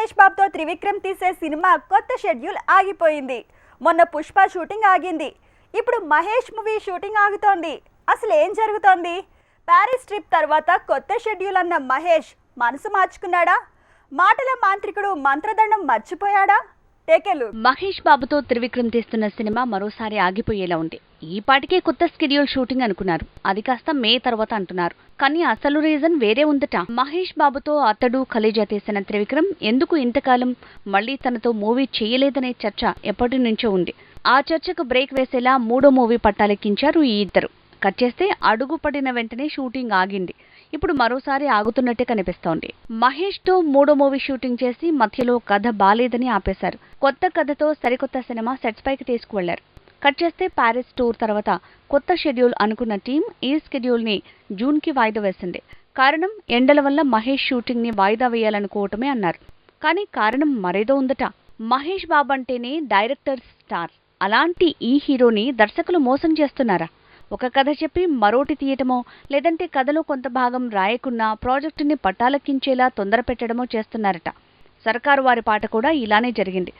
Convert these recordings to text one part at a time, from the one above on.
మహేష్ బాబుతో త్రివిక్రమ్ తీసే సినిమా కొత్త షెడ్యూల్ ఆగిపోయింది. మొన్న పుష్ప షూటింగ్ ఆగింది. ఇప్పుడు మహేష్ మూవీ షూటింగ్ ఆగుతోంది. అసలు ఏం జరుగుతోంది? ప్యారిస్ ట్రిప్ తర్వాత కొత్త షెడ్యూల్ అన్న మహేష్ మనసు మార్చుకున్నాడా? మాటల మాంత్రికుడు మంత్రదండం మర్చిపోయాడా? మహేష్ బాబుతో త్రివిక్రమ్ తీస్తున్న సినిమా మరోసారి ఆగిపోయేలా ఉంది. ఈ పాటికే కొత్త స్కెడ్యూల్ షూటింగ్ అనుకున్నారు. అది కాస్త మే తర్వాత అంటున్నారు. కానీ అసలు రీజన్ వేరే ఉందట. మహేష్ బాబుతో అతడు కలేజా తీసిన త్రివిక్రమ్ ఎందుకు ఇంతకాలం మళ్లీ తనతో మూవీ చేయలేదనే చర్చ ఎప్పటి నుంచో ఉంది. ఆ చర్చకు బ్రేక్ వేసేలా మూడో మూవీ పట్టాలెక్కించారు ఈ ఇద్దరు. కట్ చేస్తే అడుగు పడిన వెంటనే షూటింగ్ ఆగింది. ఇప్పుడు మరోసారి ఆగుతున్నట్టే కనిపిస్తోంది. మహేష్ తో మూడో మూవీ షూటింగ్ చేసి మధ్యలో కథ బాలేదని ఆపేశారు. కొత్త కథతో సరికొత్త సినిమా సెట్స్ పైకి తీసుకువెళ్లారు. కట్ చేస్తే ప్యారిస్ టూర్ తర్వాత కొత్త షెడ్యూల్ అనుకున్న టీం ఈ షెడ్యూల్ ని జూన్ కి వాయిదా వేసింది. కారణం ఎండల వల్ల మహేష్ షూటింగ్ ని వాయిదా వేయాలనుకోవటమే అన్నారు. కానీ కారణం మరేదో ఉందట. మహేష్ బాబు అంటేనే డైరెక్టర్ స్టార్. అలాంటి ఈ హీరోని దర్శకులు మోసం చేస్తున్నారా? ఒక కథ చెప్పి మరోటి తీయటమో, లేదంటే కథలో కొంత భాగం రాయకున్నా ప్రాజెక్టుని పట్టాలెక్కించేలా తొందర పెట్టడమో చేస్తున్నారట. సర్కారు వారి పాట కూడా ఇలానే జరిగింది.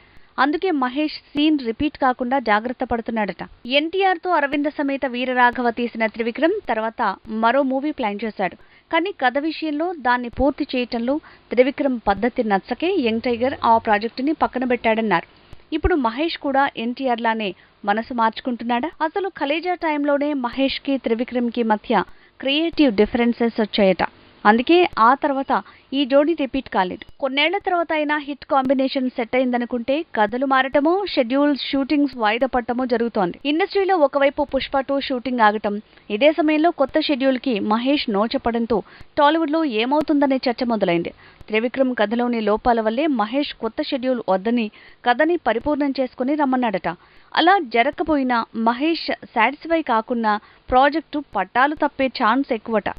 అందుకే మహేష్ సీన్ రిపీట్ కాకుండా జాగ్రత్త పడుతున్నాడట. ఎన్టీఆర్ తో అరవింద సమేత వీరరాఘవ తీసిన త్రివిక్రమ్ తర్వాత మరో మూవీ ప్లాన్ చేశాడు. కానీ కథ విషయంలో దాన్ని పూర్తి చేయటంలో త్రివిక్రమ్ పద్ధతి నచ్చకే యంగ్ టైగర్ ఆ ప్రాజెక్టుని పక్కన పెట్టాడన్నారు. ఇప్పుడు మహేష్ కూడా ఎన్టీఆర్ లానే మనసు మార్చుకుంటున్నాడా? అసలు కలేజా టైంలోనే మహేష్ కి త్రివిక్రమ్ కి మధ్య క్రియేటివ్ డిఫరెన్సెస్ వచ్చాయట. అందుకే ఆ తర్వాత ఈ జోడీ రిపీట్ కాలేదు. కొన్నేళ్ల తర్వాత అయినా హిట్ కాంబినేషన్ సెట్ అయిందనుకుంటే కథలు మారటమో, షెడ్యూల్ షూటింగ్స్ వాయిదా పడటమో జరుగుతోంది. ఇండస్ట్రీలో ఒకవైపు పుష్ప 2 షూటింగ్ ఆగటం, ఇదే సమయంలో కొత్త షెడ్యూల్ కి మహేష్ నో చెప్పడంతో టాలీవుడ్ లో ఏమవుతుందనే చర్చ మొదలైంది. త్రివిక్రమ్ కథలోని లోపాల వల్లే మహేష్ కొత్త షెడ్యూల్ వద్దని కథని పరిపూర్ణం చేసుకుని రమ్మన్నాడట. అలా జరగకపోయినా మహేష్ సాటిస్ఫై కాకున్నా ప్రాజెక్టు పట్టాలు తప్పే ఛాన్స్ ఎక్కువట.